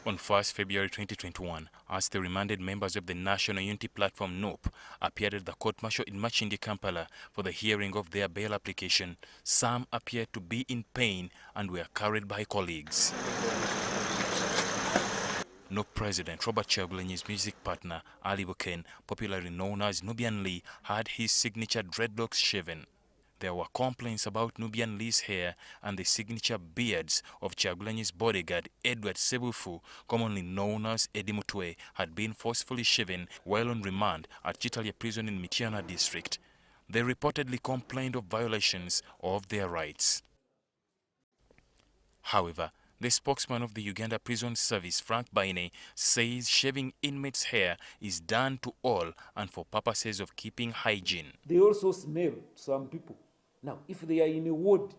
On 1st February 2021, as the remanded members of the National Unity Platform NUP appeared at the court-martial in Machindi, Kampala for the hearing of their bail application, some appeared to be in pain and were carried by colleagues. NUP President Robert Chagulanyi's music partner Ali Buken, popularly known as Nubian Lee, had his signature dreadlocks shaven. There were complaints about Nubian Lee's hair and the signature beards of Chagulanyi's bodyguard Edward Sebufu, commonly known as Eddy Mutwe, had been forcefully shaven while on remand at Kitalya prison in Mityana district. They reportedly complained of violations of their rights. However, the spokesman of the Uganda Prisons Service, Frank Baine, says shaving inmates' hair is done to all and for purposes of keeping hygiene. They also smell, some people. Now, if they are in a ward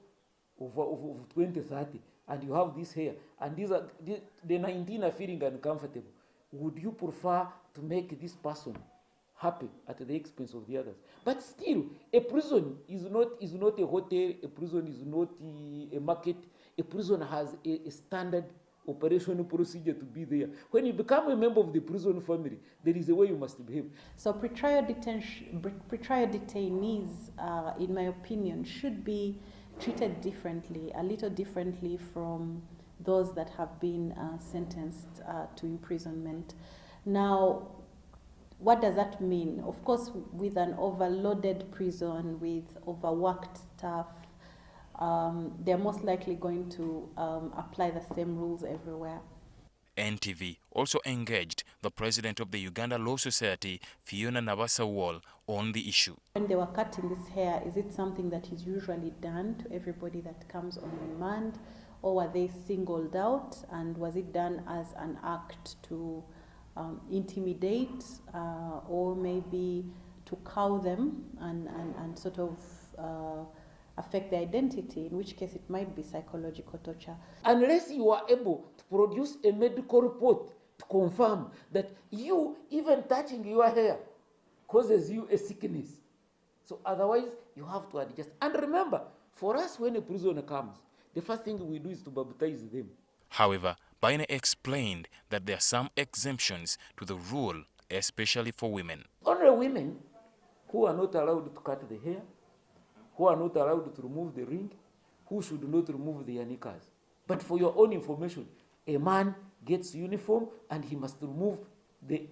of 20, 30, and you have this hair, and the 19 are feeling uncomfortable, would you prefer to make this person happy at the expense of the others? But still, a prison is not a hotel, a prison is not a market. A prison has a standard operational procedure to be there. When you become a member of the prison family, there is a way you must behave. So pretrial detainees, in my opinion, should be treated differently, a little differently from those that have been sentenced to imprisonment. Now, what does that mean? Of course, with an overloaded prison, with overworked staff, they're most likely going to apply the same rules everywhere. NTV also engaged the president of the Uganda Law Society, Fiona Nabasa Wall, on the issue. When they were cutting this hair, is it something that is usually done to everybody that comes on remand, or were they singled out, and was it done as an act to intimidate or maybe to cow them and sort of affect their identity, in which case it might be psychological torture. Unless you are able to produce a medical report to confirm that you, even touching your hair, causes you a sickness. So otherwise, you have to adjust. And remember, for us, when a prisoner comes, the first thing we do is to baptize them. However, Baine explained that there are some exemptions to the rule, especially for women. Only women who are not allowed to cut the hair, who are not allowed to remove the ring, who should not remove their knickers. But for your own information, a man gets uniform and he must remove the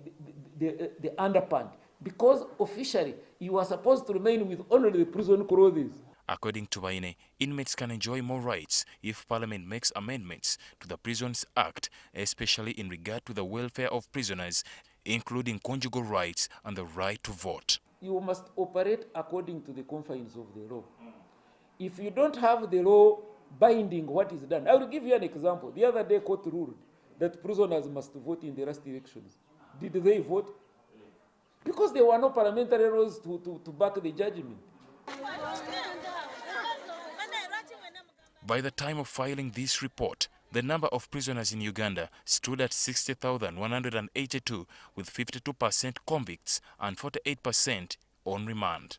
underpant, because officially you are supposed to remain with only the prison clothes. According to Baine, inmates can enjoy more rights if Parliament makes amendments to the Prisons Act, especially in regard to the welfare of prisoners, including conjugal rights and the right to vote. You must operate according to the confines of the law. If you don't have the law binding what is done, I will give you an example. The other day, court ruled that prisoners must vote in the last elections. Did they vote? Because there were no parliamentary laws to back the judgment. By the time of filing this report, the number of prisoners in Uganda stood at 60,182, with 52% convicts and 48% on remand.